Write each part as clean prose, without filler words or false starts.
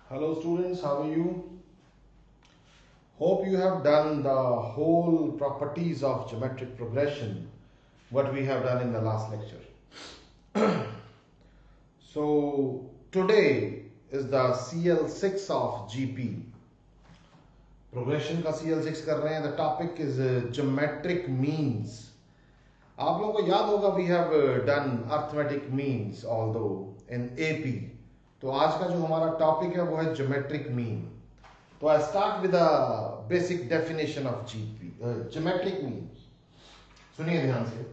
Hello students, how are you? Hope you have done the whole properties of geometric progression, what we have done in the last lecture. So today is the CL6 of GP. Progression का CL6 कर रहे हैं. The topic is geometric means. आप लोगों को याद होगा we have done arithmetic means although in AP. तो आज का जो हमारा टॉपिक है वो है geometric mean. So I start with a basic definition of GP, geometric means. सुनिए ध्यान से.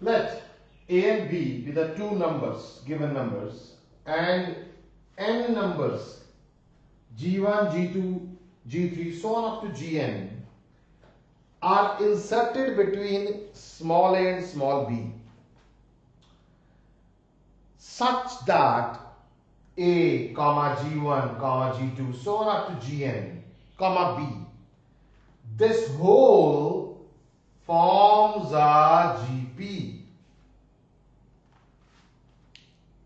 Let A and B be the two numbers, given numbers, and n numbers, G1, G2, G3, so on up to Gn, are inserted between small a and small b, such that A, comma G1, comma G2, so on up to Gn, comma B. This whole forms a GP.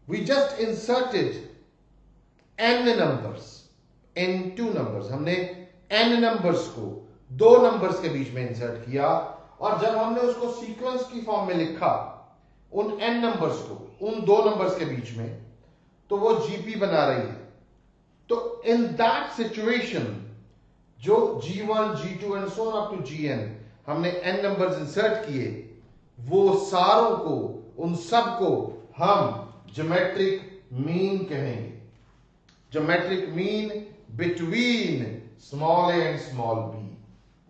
We just inserted n numbers in two numbers. हमने n numbers को दो numbers के बीच में insert किया और जब हमने उसको sequence की form में लिखा उन n numbers को उन दो numbers के बीच में तो वो GP बना रही है. तो इन दैट सिचुएशन जो G1, G2 and so on up to Gn हमने n नंबर्स इंसर्ट किए वो सारों को उन सब को हम ज्योमेट्रिक मीन कहेंगे. Geometric mean between small a and small b.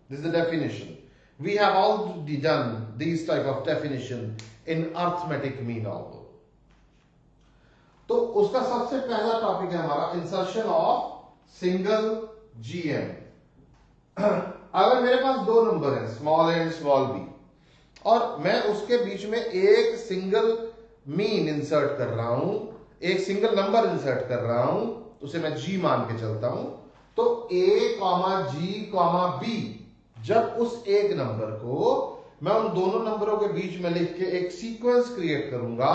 This is the definition. We have already done this type of definition in arithmetic mean also. तो उसका सबसे पहला टॉपिक है हमारा इंसर्शन ऑफ सिंगल GM. अगर मेरे पास दो नंबर हैं small A and small B और मैं उसके बीच में एक सिंगल मीन इंसर्ट कर रहा हूं, एक सिंगल नंबर इंसर्ट कर रहा हूं, उसे मैं G मान के चलता हूं, तो A, G, B जब उस एक नंबर को मैं उन दोनों नंबरों के बीच में लिख के एक सीक्वेंस क्रिएट करूंगा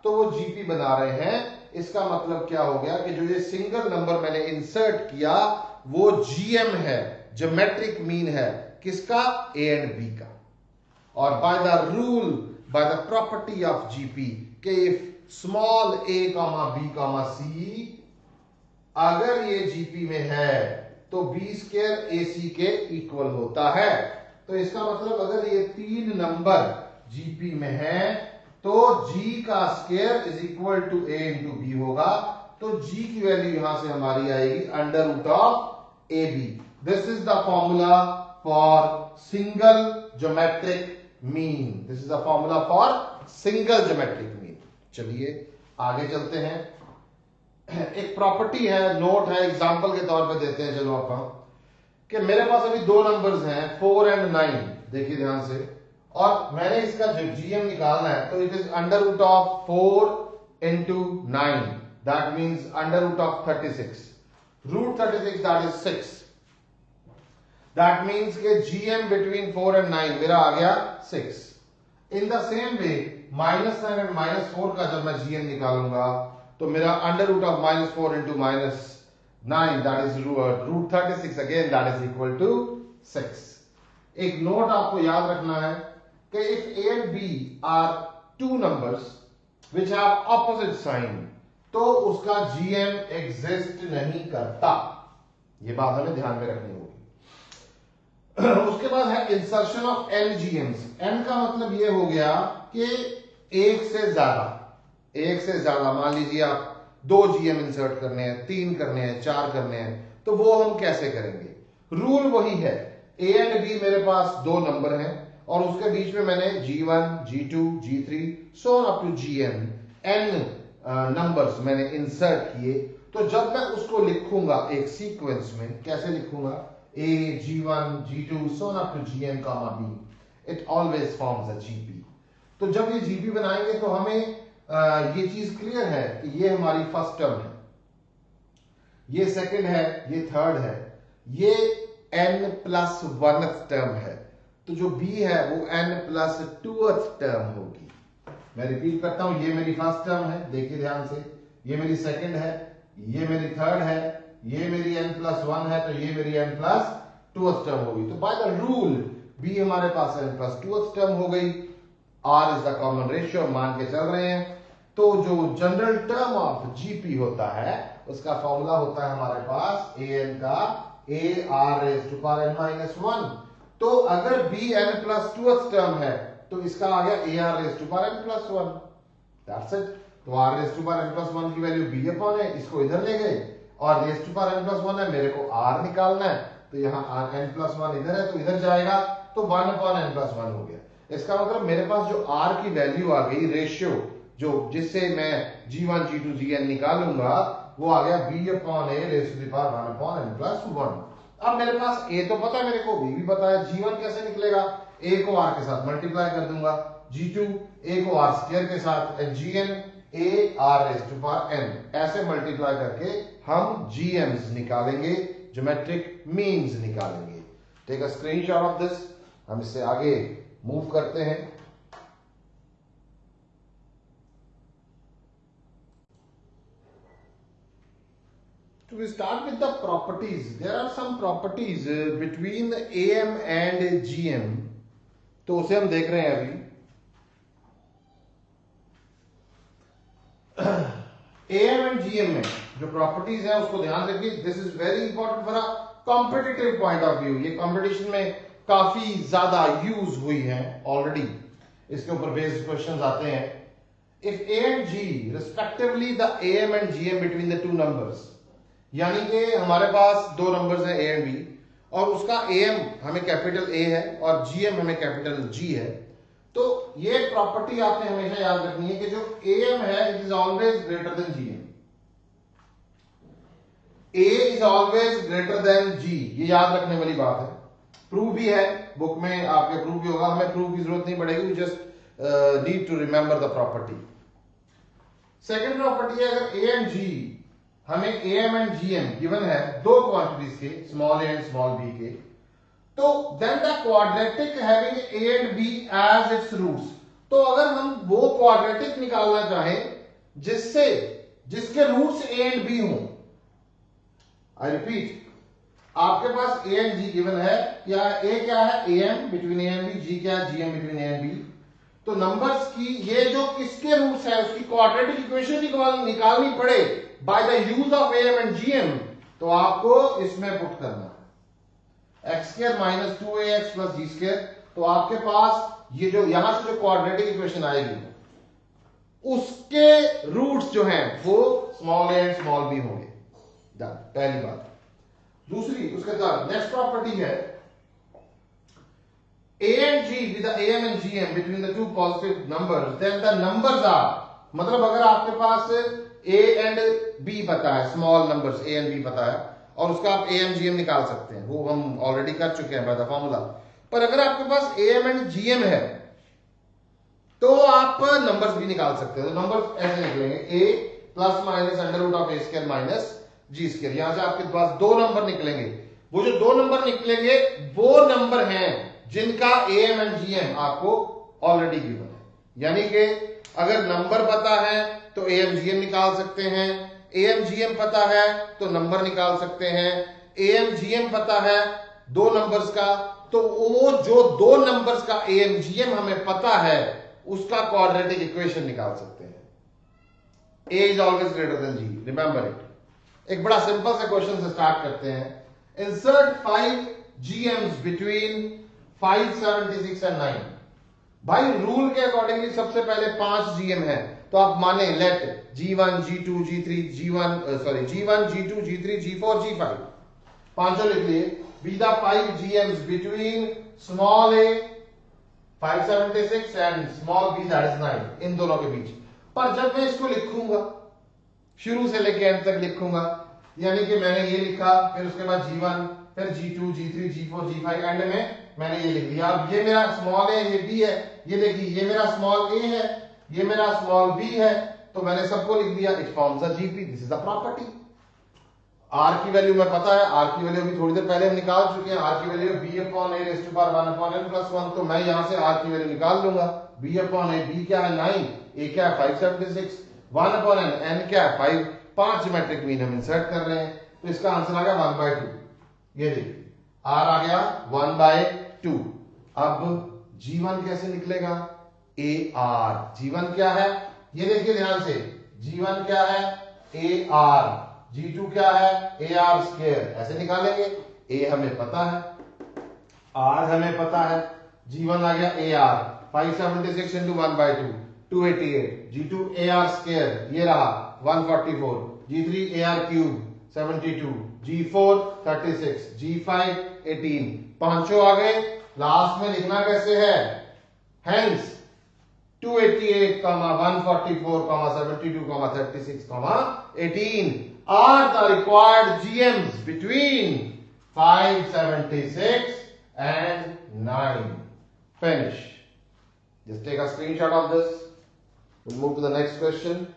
तो वो GP बना रहे हैं. इसका मतलब क्या हो गया कि जो ये सिंगल नंबर मैंने इंसर्ट किया वो GM है, ज्योमेट्रिक मीन है. किसका? A एंड B का. और bye the rule, bye the property of GP कि if small a, B, C अगर ये GP में है तो B स्क्वायर AC के इक्वल होता है. तो इसका मतलब अगर ये तीन नंबर GP में है तो G का square is equal to A into B होगा. तो G की वैल्यू यहां से हमारी आएगी under root of AB. This is the formula for single geometric mean. This is the formula for single geometric mean. चलिए आगे चलते हैं. एक प्रॉपर्टी है, नोट है, एग्जांपल के तौर पे देते हैं. चलो अपन कि मेरे पास अभी दो नंबर्स हैं 4 एंड 9. देखिए ध्यान से. और मैंने इसका जो GM निकालना है तो it is under root of 4 into 9. That means under root of 36. Root 36 that is 6. That means के GM बिटवीन 4 एंड 9 मेरा आ गया 6. In the same way -9 and -4 का जब मैं GM निकालूंगा तो मेरा under root of -4 into -9 that is root 36 again that is equal to 6. एक नोट आपको याद रखना है कि if A and B are two numbers which have opposite sign तो उसका GM एग्जिस्ट नहीं करता. ये बात हमें ध्यान में रखनी होगी. उसके बाद है insertion of n GMs. n का मतलब ये हो गया कि एक से ज्यादा मान लीजिए आप 2 GM इंसर्ट करने हैं, 3 करने हैं, 4 करने हैं, तो वो हम कैसे करेंगे? रूल वही है. A एंड B मेरे पास दो नंबर हैं और उसके बीच में मैंने G1, G2, G3 so on up to Gn n numbers मैंने इंसर्ट किए. तो जब मैं उसको लिखूंगा एक सीक्वेंस में, कैसे लिखूंगा? A, G1, G2 so on up to Gn, B. It always forms a GP. तो जब ये GP बनाएंगे तो हमें ये चीज क्लियर है कि ये हमारी फर्स्ट टर्म है, ये सेकंड है, ये थर्ड है, ये n+1 टर्म है. तो जो B है वो n+2 टर्म होगी. मैं रिपीट करता हूं, ये मेरी फर्स्ट टर्म है, देखिए ध्यान से, ये मेरी सेकंड है, ये मेरी थर्ड है, ये मेरी n+1 है, तो ये मेरी n+2th टर्म होगी। तो बाय द रूल b हमारे पास n+2th टर्म हो गई। r is the common ratio मान के चल रहे हैं। तो जो जनरल टर्म ऑफ जीपी होता है उसका फॉर्मूला होता है हमारे पास an का ar⁻n-1। तो अगर b n+2th टर्म है तो इसका आ गया ar⁻n+1। That's it. तो r⁻n+1 की वैल्यू b अपॉन है, इसको इधर ले गए और r⁻n+1 है, मेरे को r निकालना है, तो यहाँ n+1 इधर है तो इधर जाएगा, तो 1/n+1 हो गया। इसका मतलब मेरे पास जो r की वैल्यू आ गई, रेशियो जो जिससे मैं g1 g2 gn निकालूंगा, वो आ गया b/a⁻1/n+1। अब मेरे पास a तो पता है मेरे को, b भी पता है, g1 कैसे निकलेगा, a को r के साथ मल्टीप्लाई कर दूंगा, g2 a को r² के साथ, gn ar⁻n, ऐसे मल्टीप्लाई करके हम gms निकालेंगे, ज्योमेट्रिक मीन्स निकालेंगे। Take a screenshot of this. हम इससे आगे मूव करते हैं। So we start with the properties. There are some properties between AM and GM. तो उसे हम देख रहे हैं अभी। AM and GM में जो प्रॉपर्टीज है उसको ध्यान रखिए। This is very important for a competitive point of view. ये कंपटीशन में काफी ज्यादा यूज हुई है ऑलरेडी, इसके ऊपर बेस्ड क्वेश्चंस आते हैं। If A and G respectively the AM and GM between the two numbers, यानी कि हमारे पास दो नंबर्स हैं A and B और उसका AM हमें कैपिटल A है और GM हमें कैपिटल G है, तो ये प्रॉपर्टी आपने हमेशा याद रखनी है कि जो AM है it is always greater than GM। A is always greater than G, ये याद रखने वाली बात है। प्रूफ भी है, बुक में आपके प्रूफ भी होगा, हमें प्रूफ की जरूरत नहीं पड़ेगी, we just need to remember the property. Second property है, अगर A एंड G हमें AM एंड GM गिवन है दो क्वांटिटीज के, small a and small b के, तो then the quadratic having A and B as its roots, तो अगर हम वो क्वाड्रेटिक निकालना चाहें जिसके रूट्स A एंड B हों, आई रिपीट, आपके पास A एंड G गिवन है, या A क्या है AM between A and B, G क्या है GM between A and B, तो नंबर्स की ये जो किसके रूट्स है उसकी क्वाड्रेटिक इक्वेशन निकालनी पड़े by the use of AM and GM, तो आपको इसमें पुट करना x² - 2ax + g², तो आपके पास ये जो यहां से जो क्वाड्रेटिक इक्वेशन आएगी उसके रूट्स जो हैं वो small a and small b होंगे। पहली बात। दूसरी, उसके बाद नेक्स्ट प्रॉपर्टी है A and G with the AM and GM between the two positive numbers, then the numbers are, मतलब अगर आपके पास A and B पता है, small numbers A and B पता है और उसका आप AM GM निकाल सकते हैं, वो हम ऑलरेडी कर चुके हैं बाय द फॉर्मूला। पर अगर आपके पास AM and GM है तो आप नंबर्स भी निकाल सकते हैं। तो नंबर्स ऐसे निकलेंगे, A ±√(a²- g²। यहां से आपके पास दो नंबर निकलेंगे, वो जो दो नंबर निकलेंगे वो नंबर हैं जिनका AM एंड GM आपको ऑलरेडी गिवन है। यानी कि अगर नंबर पता है तो AM GM निकाल सकते हैं, AM GM पता है तो नंबर निकाल सकते हैं, AM GM पता है दो नंबर्स का, तो वो जो दो नंबर्स का AM GM हमें पता है उसका क्वाड्रेटिक इक्वेशन निकाल सकते हैं। A is always greater than G, remember it. एक बड़ा सिंपल सा क्वेश्चन से स्टार्ट करते हैं। Insert 5 GMs between 5, 7, 6 and 9। भाई रूल के अकॉर्डिंगली सबसे पहले 5 GM है, तो आप माने late G1 G2 G3 G1 G2 G3 G4 G5, पांचों लिख लिए। Be the 5 GMs between small a 576 and small b that is 9, इन दोनों के बीच। पर जब मैं इसको लिखूंगा शुरू से लेके एंड तक लिखूंगा, यानी कि मैंने ये लिखा, फिर उसके बाद G1, फिर G2 G3 G4 G5, and में मैंने ये लिख दिया। अब ये मेरा स्मॉल a ये b है, ये देखिए ये मेरा स्मॉल a है, ये मेरा स्मॉल b है, तो मैंने सबको लिख दिया। It forms a GP, this is the property. r की वैल्यू में पता है, r की वैल्यू अभी थोड़ी देर पहले हम निकाल चुके हैं, r की वैल्यू b/a⁻1/n+1, तो मैं यहां से r की वैल्यू निकाल लूंगा। b/a, b क्या है 9, a क्या है 576, 1/n, n क्या है 5 ज्योमेट्रिक मीन हम इंसर्ट कर रहे हैं, तो इसका आंसर आ गया 1/2। ये देखिए आर आ गया 1/2। अब G1 कैसे निकलेगा? AR। G1 क्या है? ये देखिए ध्यान से, G1 क्या है? AR। G2 क्या है? AR square. ऐसे निकालेंगे। A हमें पता है, R हमें पता है, G1 आ गया AR 576 into 1/2 288। G2 AR square ये रहा 144। G3 AR cube 72। G4 36। G5 18। पांचों आ गए। लास्ट में लिखना कैसे है? Hence 288, 144, 72, 36, 18 are the required GMs between 576 and 9. Finish. Just take a screenshot of this. We'll move to the next question.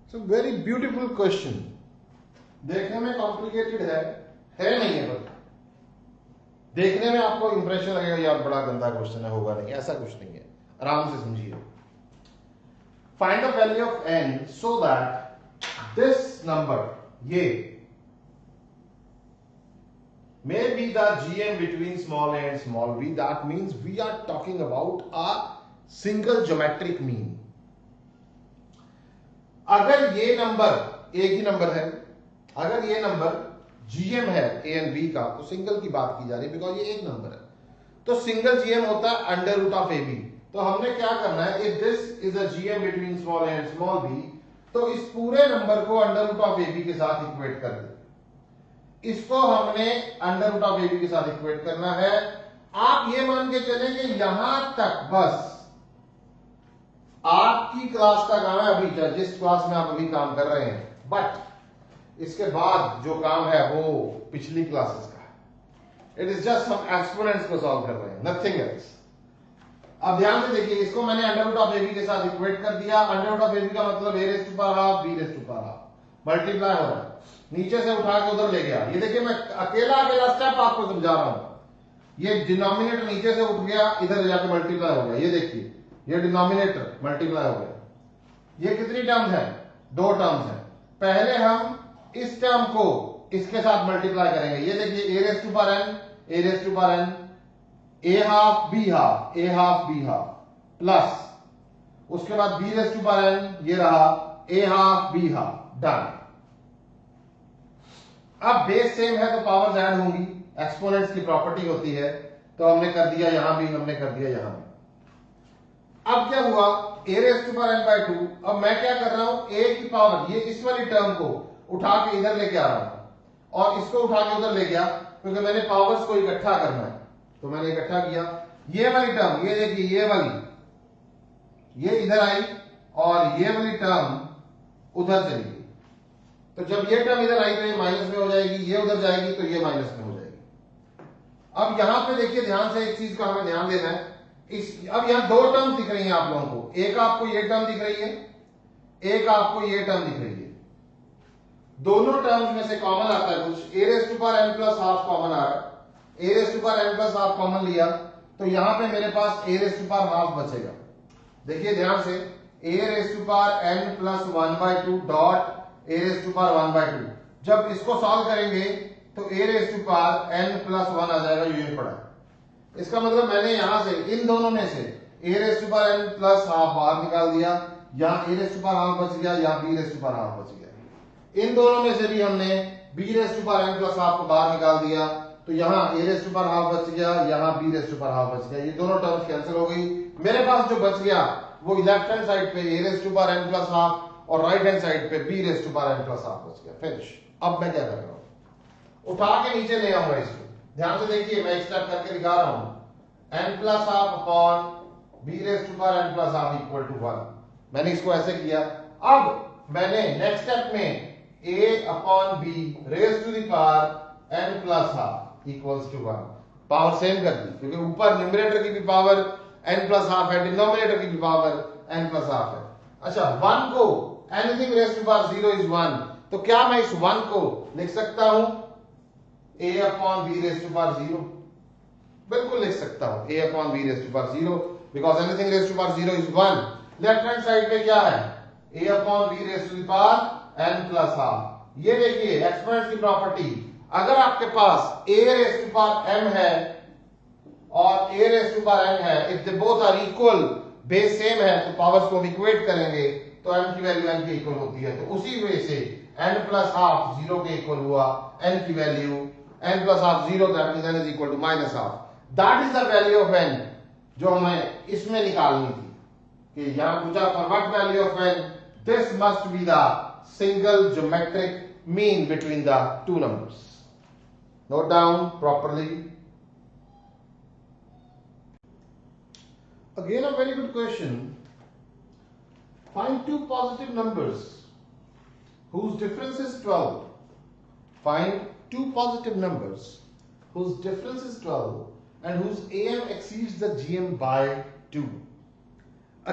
It's a very beautiful question. देखने में complicated है नहीं है, पर देखने में आपको इंप्रेशन लगेगा यार बड़ा गंदा क्वेश्चन है, होगा नहीं, ऐसा कुछ नहीं है, आराम से समझिए। Find the value of n so that this number ये may be the GM between small a and small v. That means we are talking about a single geometric mean. अगर ये नंबर एक ही नंबर है, अगर ये number GM है a and b का, तो सिंगल की बात की जा रही है बिकॉज ये एक नंबर है, तो सिंगल GM होता है अंडर रूट ऑफ ab। तो हमने क्या करना है, if this is a GM between small a and small b, तो इस पूरे नंबर को अंडर रूट ऑफ ab के साथ इक्वेट कर दे। इसको हमने अंडर रूट ऑफ ab के साथ इक्वेट करना है। आप ये मान के चले कि यहां तक बस आपकी क्लास का काम है, अभी जिस क्लास में आप अभी काम कर रहे हैं, बट इसके बाद जो काम है वो पिछली क्लासेस का है। इट इज जस्ट हम एक्सपोनेंट्स को सॉल्व कर रहे हैं, नथिंग एल्स। अब ध्यान से देखिए, इसको मैंने अंडर रूट ऑफ ab के साथ इक्वेट कर दिया। अंडर रूट ऑफ ab का मतलब a raised to power half b raised to power half multiply हो रहा है, नीचे से उठा के उधर ले गया। ये देखिए मैं अकेला स्टेप आपको समझा रहा हूं। ये डिनोमिनेटर नीचे से उठ गया, इधर जाके मल्टीप्लाई हो गया। ये देखिए ये डिनोमिनेटर मल्टीप्लाई हो गया। ये कितनी टर्म्स है? दो टर्म्स है। पहले हम इस टर्म को इसके साथ मल्टीप्लाई करेंगे। ये देखिए a raised to power n, a raised to power n, a half b half, a half b half plus उसके बाद b raised to power n, ये रहा a half b half, done. अब बेस सेम है तो powers add होंगी, exponents की property होती है, तो हमने कर दिया यहां भी, हमने कर दिया यहां भी। अब क्या हुआ, a raised to power n by 2। अब मैं क्या कर रहा हूं, a की पावर ये इस वाली टर्म को उठा के इधर लेके आ रहा हूं और इसको उठा के उधर ले गया, क्योंकि मैंने पावर्स को इकट्ठा करना है, तो मैंने इकट्ठा किया। ये वाली टर्म, ये देखिए ये वाली, ये इधर आई और ये वाली टर्म उधर चली गई। तो जब ये टर्म इधर आई तो ये माइनस में हो जाएगी, ये उधर जाएगी तो ये माइनस में हो जाएगी। अब यहां पे देखिए ध्यान से, एक चीज का हमें ध्यान देना है। अब यहां दो टर्म दिख रही हैं आप लोगों को, एक आपको ये टर्म दिख रही है, एक आपको ये टर्म दिख रही है। दोनों टर्म्स में से कॉमन आता है कुछ, a raised to power n plus half common आ रहा है। a raised to power n plus half common लिया तो यहां पे मेरे पास a raised to power half बचेगा। देखिए ध्यान से, a raised to power n plus 1/2 dot a raised to power 1/2। जब इसको सॉल्व करेंगे तो a raised to power n plus 1 आ जाएगा, यूं पड़ा। इसका मतलब मैंने यहां से इन दोनों में से a raised to power n plus half बाहर निकाल दिया, यहां a raised to power half बच गया, यहां b raised to power half बच गया। इन दोनों में से भी हमने b raised to power n plus half को बाहर निकाल दिया, तो यहां a raised to power half बच गया, यहां b raised to power half बच गया। ये दोनों टर्म्स कैंसिल हो गई। मेरे पास जो बच गया वो लेफ्ट हैंड साइड पे a raised to power n plus half और राइट हैंड साइड पे b raised to power n plus half बच गया। फिनिश। अब मैं क्या कर रहा हूं, उठा के नीचे ले आऊंगा इसको। ध्यान से देखिए, मैं एक स्टेप करके दिखा रहा हूं। n plus half upon b raised to power n plus half equal to 1। मैंने इसको ऐसे किया। अब मैंने नेक्स्ट स्टेप में a upon b raised to the power n plus half equals to 1। Power same कर दी, क्योंकि ऊपर न्यूमरेटर की भी पावर n plus half है, डिनोमिनेटर की भी पावर n plus half है। अच्छा, 1 को anything raised to power 0 is 1, तो क्या मैं इस 1 को लिख सकता हूं a upon b raised to power 0? बिल्कुल लिख सकता हूं, a upon b raised to power 0। Because anything raise to power 0 is 1। Left hand side पे क्या है, a upon b raise to the power n plus half. ये देखिए exponents की प्रॉपर्टी, अगर आपके पास a raise to power m है और a raise to power n है, if they both are equal, base same है, तो पावर्स को इक्वेट करेंगे तो m की वैल्यू n के इक्वल होती है। तो उसी वे से n प्लस हाफ 0 के इक्वल हुआ, n की value n plus half 0, that means n is equal to minus half. That is the value of n जो हमें इसमें निकालनी थी कि यहां पूछा for what value of n, this must be the single geometric mean between the two numbers. Note down properly. Again a very good question. Find two positive numbers whose difference is 12. Find two positive numbers whose difference is 12 and whose AM exceeds the GM by 2.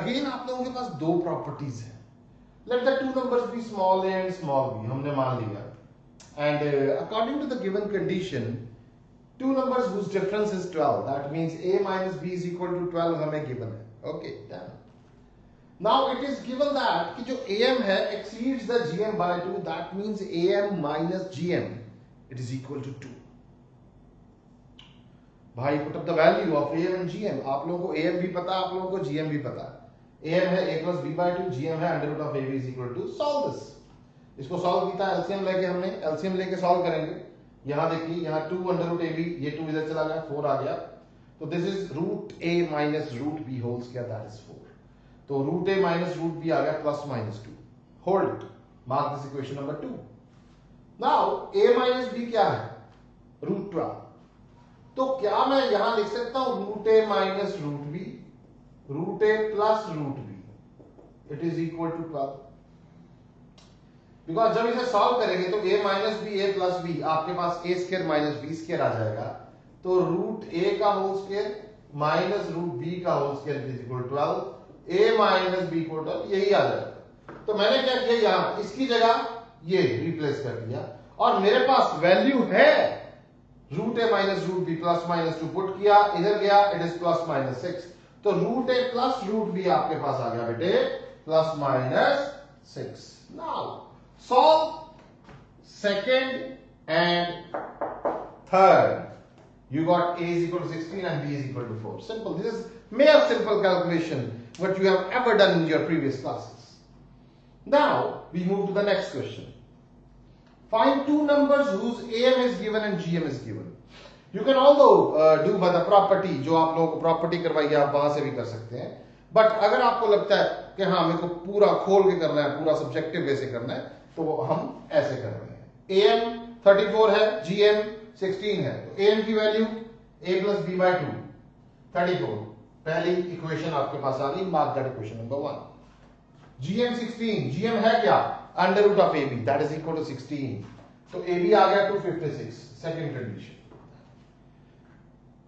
Again आप लोगों के पास दो properties हैं। Let the two numbers be small a and small b, हमने मान लिया। And according to the given condition, two numbers whose difference is 12, that means a minus b is equal to 12 हमें given है। Okay, done. Now it is given that कि जो am है exceeds the gm by 2, that means am minus gm it is equal to 2. भाई put up the value of am and gm। आप लोगों को am भी पता, आप लोगों को gm भी पता है। am है a plus b by 2, gm है under root of ab is equal to, solve this। इसको सॉल्व किया, एलसीएम लेके हमने, एलसीएम लेके सॉल्व करेंगे। यहां देखिए, यहां 2 अंडर रूट ए बी, ये 2 इधर चला गया, 4 आ गया, तो this is root A minus root B whole square, that is 4। तो root A minus root B आ गया plus minus 2। Hold it, mark this equation number 2। Now A minus B क्या है, रूट 12। तो क्या मैं यहां लिख सकता हूं root A minus root B, root A plus root B, it is equal to 12। Because जब इसे सॉल्व करेंगे तो a minus B A plus B, आपके पास a square minus B square आ जाएगा, तो रूट a का whole square minus root b का whole square is equal 12, a minus B equal 12, यही आ जाएगा। तो मैंने क्या किया, यहां इसकी जगह ये रिप्लेस कर दिया और मेरे पास वैल्यू है root A minus root B plus minus 2 put किया, इधर गया, इट इज प्लस माइनस 6। तो root A plus root B आपके पास आ गया बेटे plus minus 6। Now solve second and third. You got a is equal to 16 and b is equal to 4. Simple. This is mere simple calculation what you have ever done in your previous classes. Now we move to the next question. Find two numbers whose am is given and gm is given. You can although do by the property, जो आप लोगों को property करवाई है आप वहां से भी कर सकते हैं, बट अगर आपको लगता है कि हाँ मेरे को पूरा खोल के करना है, पूरा सब्जेक्टिव वे से करना है, तो हम ऐसे कर रहे हैं। am 34 है, gm 16 है, तो am की value a plus b by 2 34, पहली इक्वेशन आपके पास आ गई, mark that equation number 1। gm 16, gm है क्या, under root of ab, that is equal to 16, तो ab आ गया 256, सेकंड कंडीशन।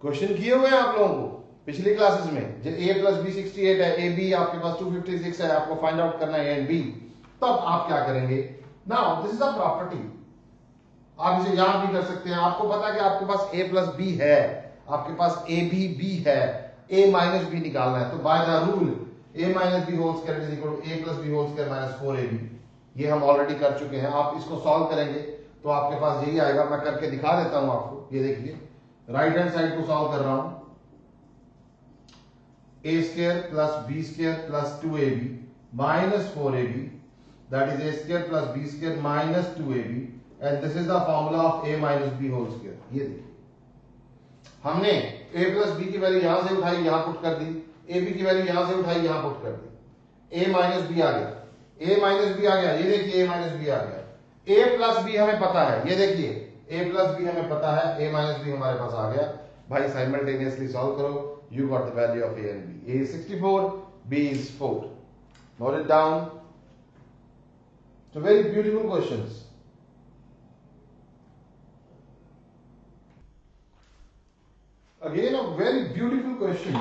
क्वेश्चन किए हुए हैं आप लोगों को पिछली क्लासेस में, a प्लस b 68 है, ab आपके पास 256 है, आपको फाइंड आउट करना है a एंड b, तब आप क्या करेंगे। Now this is a property, आप इसे यहां भी कर सकते हैं। आपको पता है कि आपके पास a प्लस बी है, आपके पास a भी b है, a माइनस b निकालना है, तो by the rule a minus B whole square is equal to a plus B whole square minus 4ab। ये हम ऑलरेडी कर चुके हैं। आप इसको सॉल्व करेंगे तो आपके पास यही आएगा। मैं करके दिखा देता हूं आपको, ये देखिए राइट हैंड साइड को सॉल्व कर रहा हूं, a square plus b square plus 2ab minus 4ab, that is a square plus b square minus 2ab, and this is the formula of a minus b whole square। ये देखिए हमने a plus b की value यहां से उठाई, यहां put कर दी, ab की वैल्यू यहां से उठाई, यहां पुट कर दी, a minus b आ गया, a minus b आ गया, ये देखिए a minus b आ गया, a plus b हमें पता है, ये देखिए a plus b हमें पता है, a minus b हमारे पास आ गया। भाई साइमल्टेनियसली सॉल्व करो, you got the value of a and b। a is 64, b is 4। Note it down। So very beautiful questions। Again a very beautiful question,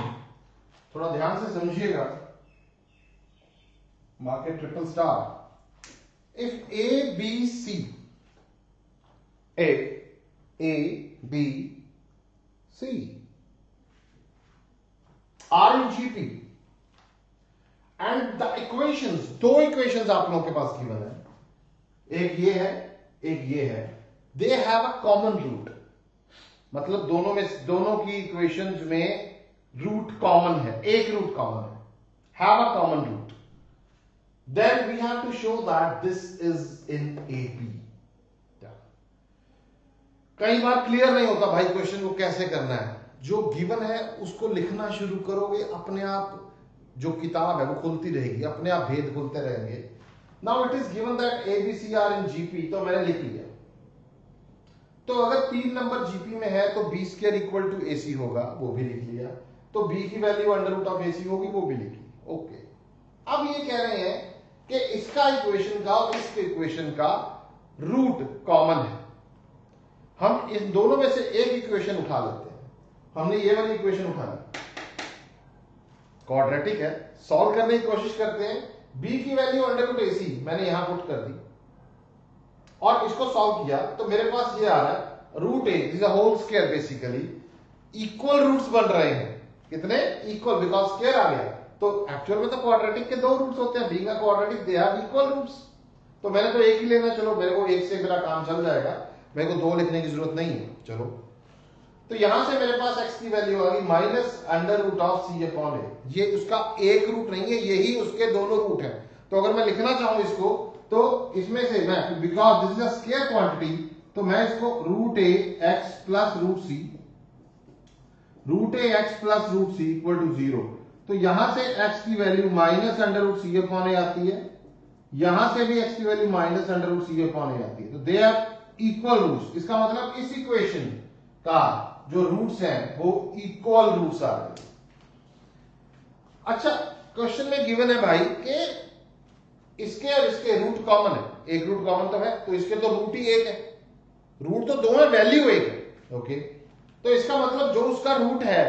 थोड़ा ध्यान से समझिएगा, market triple star. If a b c, a b c are in GP and the equations, दो equations आप लोगों के पास given है, एक ये है एक ये है, they have a common root, मतलब दोनों की इक्वेशंस में रूट कॉमन है, एक रूट कॉमन है, have a common root, then we have to show that this is in AP. कई बार क्लियर नहीं होता भाई क्वेश्चन को कैसे करना है, जो गिवन है उसको लिखना शुरू करोगे अपने आप जो किताब है वो खुलती रहेगी, अपने आप भेद खुलते रहेंगे। Now it is given that A B C are in GP, तो मैंने लिख लिया। तो अगर 3 नंबर जीपी में है तो बी स्क्वायर इक्वल टू ए सी होगा, वो भी लिख लिया। तो बी की वैल्यू अंडर रूट ऑफ ए सी होगी, वो भी लिख ली। ओके, अब ये कह रहे हैं कि इसका इक्वेशन का और इसके इक्वेशन का रूट कॉमन है, हम इन दोनों में से एक इक्वेशन उठा लेते हैं। हमने ये वाली इक्वेशन उठा ली, क्वाड्रेटिक है, सॉल्व करने की कोशिश करते हैं। बी की वैल्यू अंडर रूट ए सी मैंने यहां पुट कर दी और इसको सॉल्व किया, तो मेरे पास ये आ रहा है root A this whole square, basically equal roots बन रहे हैं, कितने इक्वल, बिकॉज स्क्वायर आ गया। तो एक्चुअल में तो क्वाड्रेटिक के दो रूट्स होते हैं, being a quadratic they have equal roots, तो मैंने तो एक ही लेना, चलो मेरे को एक से मेरा काम चल जाएगा, मेरे को दो लिखने की जरूरत नहीं है। चलो, तो यहां से मेरे पास x की वैल्यू आ गई minus under root of C upon A, ये उसका एक रूट नहीं है, यही उसके दोनों रूट है। तो अगर मैं लिखना चाहूं इसको, तो इसमें से मैं, because this is a square quantity, तो मैं इसको root A X plus root C, root A X plus root C equal to 0। तो यहां से x की value minus under root C upon A आती है, यहां से भी x की value minus under root C upon A आती है। तो दे आर इक्वल रूट्स, इसका मतलब इस इक्वेशन का जो रूट्स हैं वो इक्वल रूट्स आ रहे हैं। अच्छा, क्वेश्चन में गिवन है भाई कि इसके और इसके रूट कॉमन है, एक रूट कॉमन तो है, तो इसके तो रूट ही एक है, रूट तो दो है, वैल्यू एक है। ओके, तो इसका मतलब जो उसका रूट है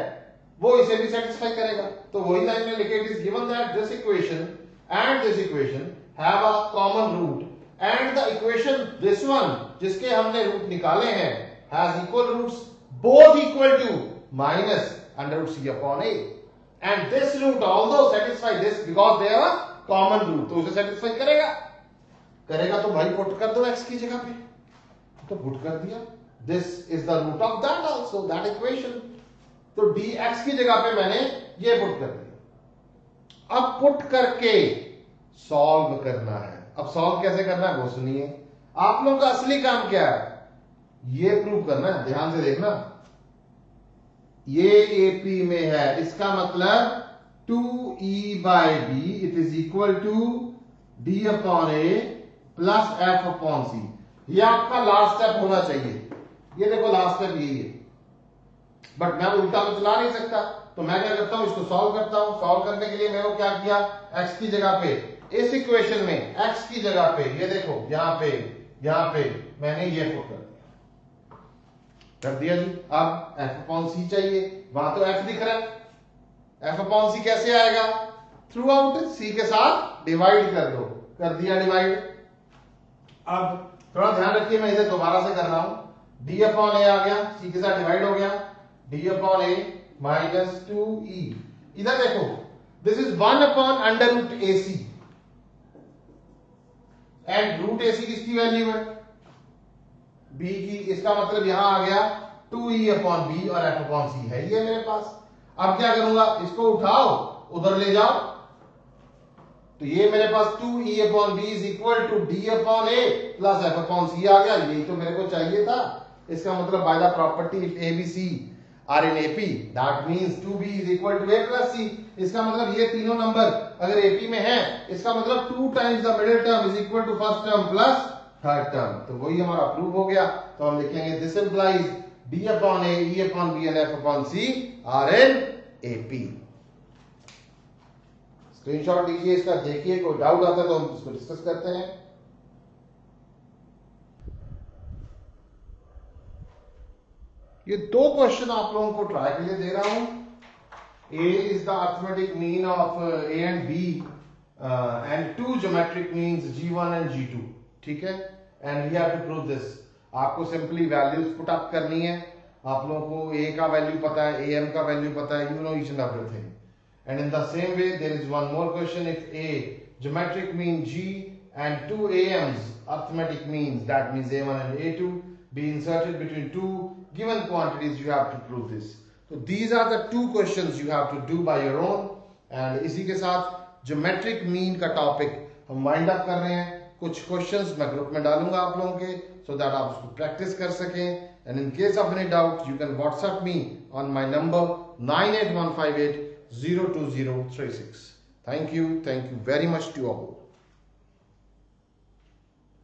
वो इसे भी सेटिस्फाई करेगा। तो वही लाइन में लिखे, it is given that this equation and this equation have a common root and the equation this one जिसके हमने रूट निकाले हैं has equal roots both equal to minus under root c upon a, and this root although satisfy this because they have a common root, तो उसे satisfy करेगा तो भाई put कर दो x की जगह पे, तो पुट कर दिया, this is the root of that also, that equation, तो dx की जगह पे मैंने ये पुट कर दिया। अब पुट करके सॉल्व करना है। अब सॉल्व कैसे करना है वो सुनिए, आप लोगों का असली काम क्या है ये प्रूव करना है, ध्यान से देखना। ये एपी में है, इसका मतलब 2e by B it is equal to D upon A plus F upon C. ये आपका लास्ट स्टेप होना चाहिए, ये देखो लास्ट स्टेप यही है, बट मैं उल्टा तो चला नहीं सकता, तो मैं क्या करता हूं इसको सॉल्व करता हूं। सॉल्व करने के लिए मैंने क्या किया, x की जगह पे इस इक्वेशन में x की जगह पे ये देखो यहां पे मैंने ये पुट कर दिया जी। अब f अपॉन सी चाहिए, वहां तो f दिख रहा है, f अपॉन सी कैसे आएगा, थ्रू आउट c के साथ डिवाइड कर दो, कर दिया डिवाइड। अब थोड़ा ध्यान रखिए, मैं इधर दोबारा से कर रहा हूं, d अपॉन a आ गया, c के साथ डिवाइड हो गया, d upon a minus 2e, इधर देखो this is 1 upon under root A C, and root A C किसकी वैल्यू है b की, इसका मतलब यहां आ गया 2e अपॉन b और f अपॉन c है ये मेरे पास। अब क्या करूंगा, इसको उठाओ उधर ले जाओ, तो ये मेरे पास 2e upon b is equal to d upon a plus f upon c आ गया, यही तो मेरे को चाहिए था। इसका मतलब by the property if a b c are in AP that means 2b is equal to a plus c। इसका मतलब ये तीनों नंबर अगर AP में है, इसका मतलब 2 times the middle term is equal to first term plus third term, तो वही हमारा प्रूव हो गया। तो हम लिखेंगे this implies d upon a, e upon b and f upon c are in AP। Screenshot लीजिए इसका, देखिए कोई डाउट आता है तो हम इसको डिस्कस करते हैं। ये दो क्वेश्चन आप लोगों को ट्राई के लिए दे रहा हूं। A is the arithmetic mean of A and B and two geometric means G1 and G2, ठीक है, and we have to prove this। आपको सिंपली वैल्यूज पुट अप करनी है, आप लोगों को A का वैल्यू पता है, AM का वैल्यू पता है, you know each and everything. And in the same way, there is one more question. If A, geometric mean G, and two AMs, arithmetic means, that means A1 and A2, be inserted between two given quantities, you have to prove this. So these are the two questions you have to do by your own. And इसी के साथ geometric mean का topic हम wind up कर रहे हैं. कुछ questions मैं group में डालूंगा आप लोगों के, so that आप उसको practice कर सकें. And in case of any doubt, you can WhatsApp me on my number 98158 02036. Thank you very much to all.